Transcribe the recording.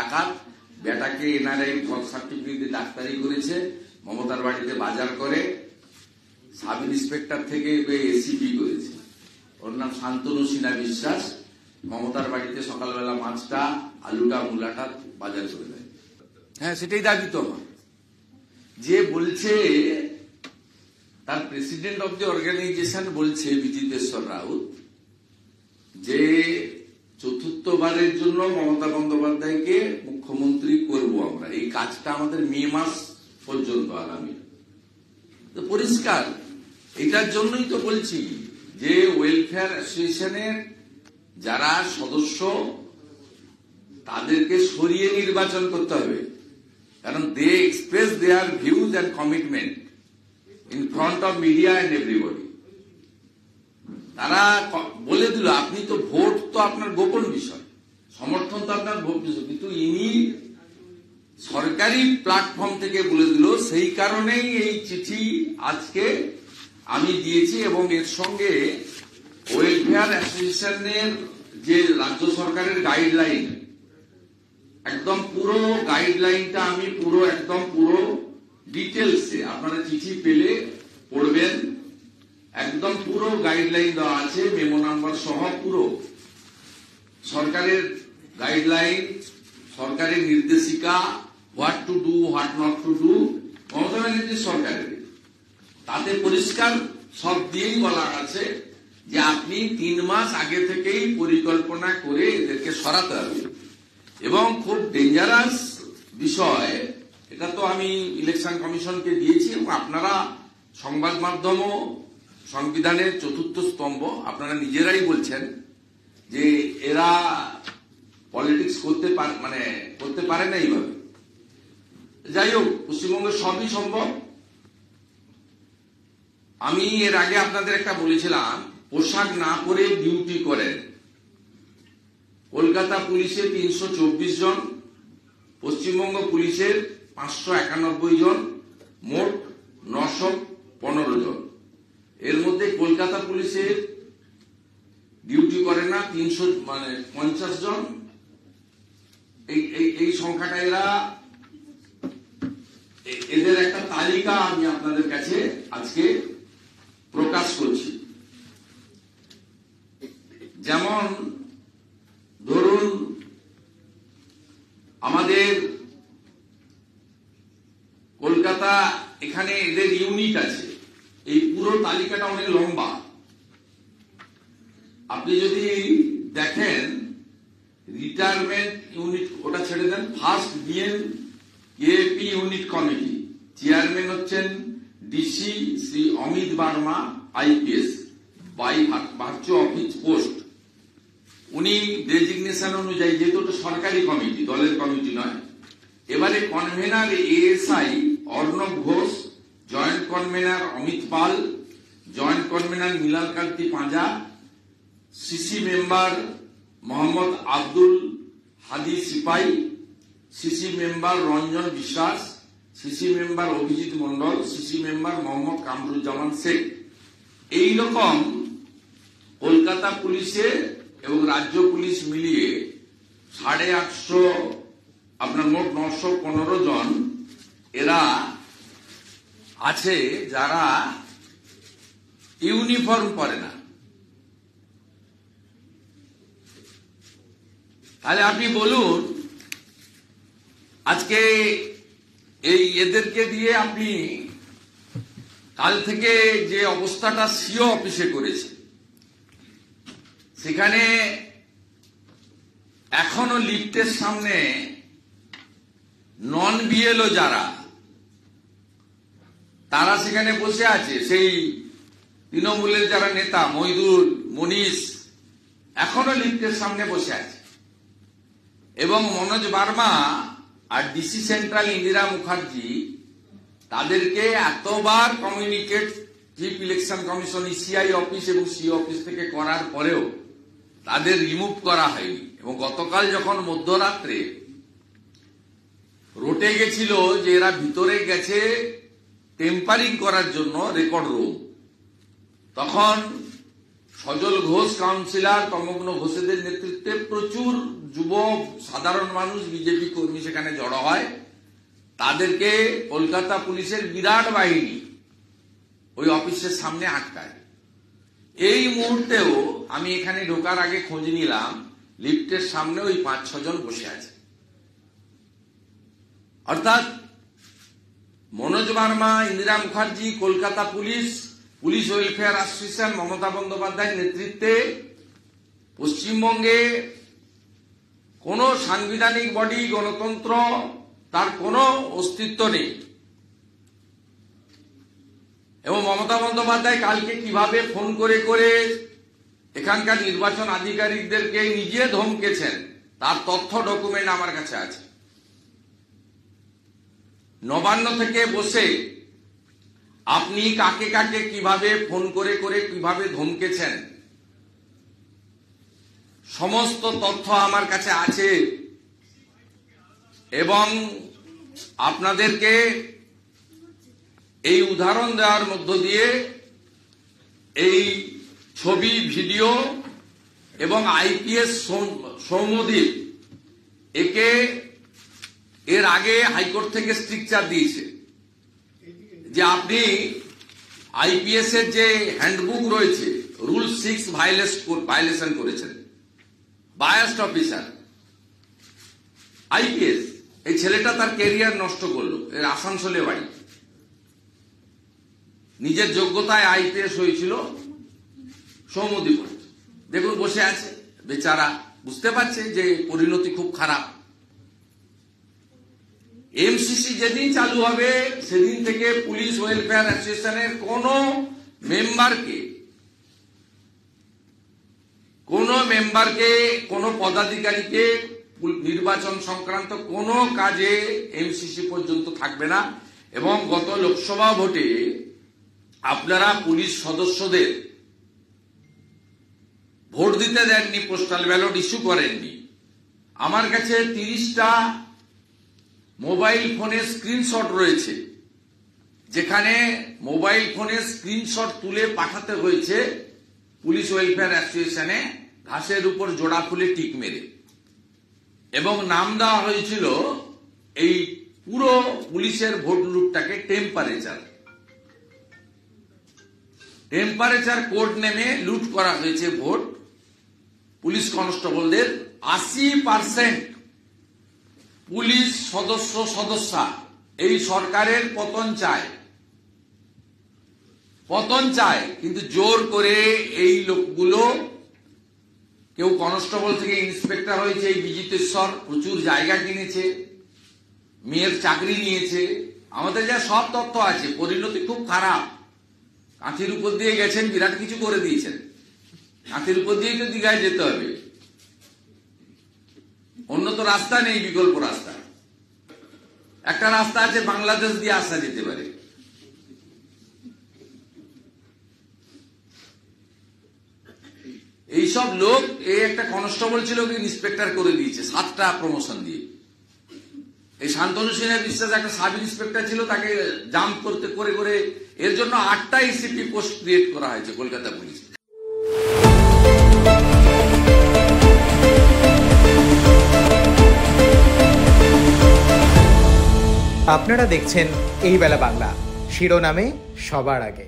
ডাকাত, বেটাকে NRI certificate দিয়ে ডাক্তারি করেছে, মমতার বাড়িতে বাজার করে, সাব ইন্সপেক্টর থেকে এসিপি করেছে। ওর নাম শান্তনু সিনহা বিশ্বাস। মমতার বাড়িতে সকালবেলা মাছটা, আলুটা, মূলাটা বাজার করে দেয়। হ্যাঁ, সেটাই দাবি তো আমার। যে বলছে, তার প্রেসিডেন্ট অব দি অর্গানাইজেশন বলছে বিজিতেশ্বর রাউত, যে চতুর্থবারের জন্য মমতা বন্দ্যোপাধ্যায়কে মুখ্যমন্ত্রী করব আমরা। এই কাজটা আমাদের মে মাস পর্যন্ত আগামী। পরিষ্কার, এটার জন্যই তো বলছি যে ওয়েলফেয়ার অ্যাসোসিয়েশনের যারা সদস্য তাদেরকে সরিয়ে নির্বাচন করতে হবে। কারণ they express their views and commitment in front of media and everybody. তারা বলে দিল, আপনি তো ভোট তো আপনার গোপন বিষয়, সমর্থন তো আপনার ভোট বিষয়, কিন্তু ইনি সরকারি প্ল্যাটফর্ম থেকে বলে দিল। সেই কারণেই এই চিঠি আজকে আমি দিয়েছি এবং এর সঙ্গে ওয়েলফেয়ার অ্যাসোসিয়েশনের যে রাজ্য সরকারের গাইডলাইন, একদম পুরো গাইডলাইনটা আমি পুরো ডিটেলসে, আপনারা চিঠি পেলে পড়বেন, একদম পুরো গাইডলাইন দেওয়া আছে, মেমো নাম্বার সহ পুরো সরকারের গাইডলাইন, সরকারের নির্দেশিকা, what to do, what not to do, Mamata Banerjee সরকারের। তাতে পরিষ্কার সব দিয়েই বলা আছে যে আপনি 3 মাস আগে থেকেই পরিকল্পনা করে এদেরকে সরাতে হবে। এবং খুব ডেঞ্জারাস বিষয়, এটা তো আমি ইলেকশন কমিশনকে দিয়েছি এবং আপনারা সংবাদ মাধ্যমও, সংবিধানের 4th স্তম্ভ, আপনারা নিজেরাই বলছেন যে এরা পলিটিক্স করতে পারে না এইভাবে। যাই হোক, পশ্চিমবঙ্গে সবই সম্ভব। আমি এর আগে আপনাদের একটা বলেছিলাম, পোশাক না পরে ডিউটি করেন। কলকাতা পুলিশে 324 জন, পশ্চিমবঙ্গ পুলিশের 591 জন, মোট 915 জন। এর মধ্যে কলকাতা পুলিশের ডিউটি করে না 350 জন। এই সংখ্যাটা এদের একটা তালিকা আমি আপনাদের কাছে আজকে প্রকাশ করছি। যেমন ধরুন, আমাদের কলকাতা, এখানে এদের ইউনিট আছে। এই পুরো তালিকাটা অনেক লম্বা। আপনি যদি দেখেন, রিটায়ারমেন্ট ইউনিট, ওটা ছেড়ে দেন, first BN AP unit committee, chairman হচ্ছেন DC Shri Amit Barma IPS, by virtue office post. উনি ডেজিগনেশন অনুযায়ী, যেহেতু ওটা সরকারি কমিটি, দলের কমিটি নয়। এবারে convener ASI Arnab Ghosh, joint convener Amit Pal, joint convener Milal Kanti Panja, CC member Mohammad Abdul Hadi Sipai, CC member Ranjan Biswas, CC member Abhijit Mondal, CC member Mohammad Kamruzzaman Sheikh. এইরকম কলকাতা পুলিশে এবং রাজ্য পুলিশ মিলিয়ে 850, আপনার মোট 915 জন এরা আছে যারা ইউনিফর্ম পরে না। তাহলে আপনি বলুন, আজকে এদেরকে দিয়ে আপনি কাল থেকে যে অবস্থাটা সিও অফিসে করেছে, সেখানে এখনো লিফটের সামনে নন বিএলও যারা, তারা সেখানে বসে আছে। সেই তৃণমূলের যারা নেতা, মইদুল, মনীষ, এখনো লিফটের সামনে বসে আছে। এবং মনোজ বার্মা আর ডিসি সেন্ট্রাল ইন্দিরা মুখার্জি, তাদেরকে এতবার communicate chief election commission, ECI office এবং সিও অফিস থেকে করার পরেও তাদের রিমুভ করা হয়নি। এবং গতকাল যখন মধ্যরাত্রে রটে গেছিল যে এরা ভিতরে গেছে টেম্পারিং করার জন্য রেকর্ড রুম, তখন সজল ঘোষ কাউন্সিলর, তমগ্ন ঘোষেদের নেতৃত্বে প্রচুর যুব সাধারণ মানুষ, বিজেপি কর্মী সেখানে জড়ো হয়। তাদেরকে কলকাতা পুলিশের বিরাট বাহিনী ওই অফিসের সামনে আটকায়। এই মুহূর্তেও আমি এখানে ঢোকার আগে খোঁজ নিলাম, লিফটের সামনে ওই 5-6 জন বসে আছে। অর্থাৎ Manoj Burma, Indira Mukherjee, Kolkata police, police welfare association, Mamata বন্দ্যোপাধ্যায়ের নেতৃত্বে পশ্চিমবঙ্গে কোন সাংবিধানিক বডি, গণতন্ত্র তার কোনো অস্তিত্ব নেই। এবং মমতা বন্দ্যোপাধ্যায় কালকে কিভাবে ফোন করে করে এখানকার নির্বাচন আধিকারিকদেরকে নিজে ধমকেছেন তার তথ্য ডকুমেন্ট আমার কাছে আছে। নবান্ন থেকে বসে আপনি কাকে কাকে কিভাবে ফোন করে করে কিভাবে ধমকেছেন সমস্ত তথ্য আমার কাছে আছে। এবং আপনাদেরকে এই উদাহরণ দেওয়ার মধ্য দিয়ে এই ছবি, ভিডিও এবং আইপিএস সৌম্যদীপ একে এর আগে হাইকোর্ট থেকে স্ট্রিকচার দিয়েছে যে আপনি আইপিএস এর যে হ্যান্ডবুক রয়েছে, রুল 6 ভায়োলেশন করেছেন। বায়াসড অফিসার আইপিএস, এই ছেলেটা তার ক্যারিয়ার নষ্ট করলো। এর আসানসোলে বাড়ি, নিজের যোগ্যতায় আইপিএস হয়েছিল সৌম্যদীপ। দেখুন বসে আছে বেচারা, বুঝতে পারছে যে পরিণতি খুব খারাপ। এমসিসি যেদিন চালু হবে সেদিন থেকে পুলিশ ওয়েলফেয়ার অ্যাসোসিয়েশনের কোন মেম্বারকে, কোন পদাধিকারীকে নির্বাচন সংক্রান্ত কোন কাজে এমসিসি পর্যন্ত থাকবে না। এবং গত লোকসভা ভোটে আপনারা পুলিশ সদস্যদের ভোট দিতে দেননি, পোস্টাল ব্যালট ইস্যু করেননি। আমার কাছে 30টা মোবাইল ফোনের স্ক্রিনশট রয়েছে, যেখানে মোবাইল ফোনের স্ক্রিনশট তুলে পাঠাতে হয়েছে পুলিশ ওয়েলফেয়ার অ্যাসোসিয়েশনে ঘাসের উপর জোড়া ফুলে টিক মেরে। এবং নাম দেওয়া হয়েছিল এই পুরো পুলিশের ভোট লুটটাকে টেম্পারেচার কোড নেমে লুট করা হয়েছে ভোট। পুলিশ কনস্টেবলদের 80% পুলিশ সদস্যা এই সরকারের পতন চায়, কিন্তু জোর করে এই লোকগুলো, কেউ কনস্টেবল থেকে ইন্সপেক্টর হয়েছে, এই বিজিতেশ্বর প্রচুর জায়গা কিনেছে, মেয়ের চাকরি নিয়েছে। আমাদের যা সব তথ্য আছে, পরিণতি খুব খারাপ। কাঁথির উপর দিয়ে গেছেন, বিরাট কিছু করে দিয়েছেন। কাঁথির উপর দিয়েই তো দীঘায় যেতে হবে, অন্য তো রাস্তা নেই, বিকল্প রাস্তা। একটা রাস্তা আছে, বাংলাদেশ দিয়ে আসা যেতে পারে। এইসব লোক, এই একটা কনস্টেবল ছিল, ইন্সপেক্টর করে দিয়েছে 7টা প্রমোশন দিয়ে। এই শান্তনু সিনহা বিশ্বাস একটা সাব ইন্সপেক্টর ছিল, তাকে জাম্প করতে করে এর জন্য 8টা এসিপি পোস্ট ক্রিয়েট করা হয়েছে কলকাতা পুলিশ। আপনারা দেখছেন এই বেলা বাংলা, শিরোনামে সবার আগে।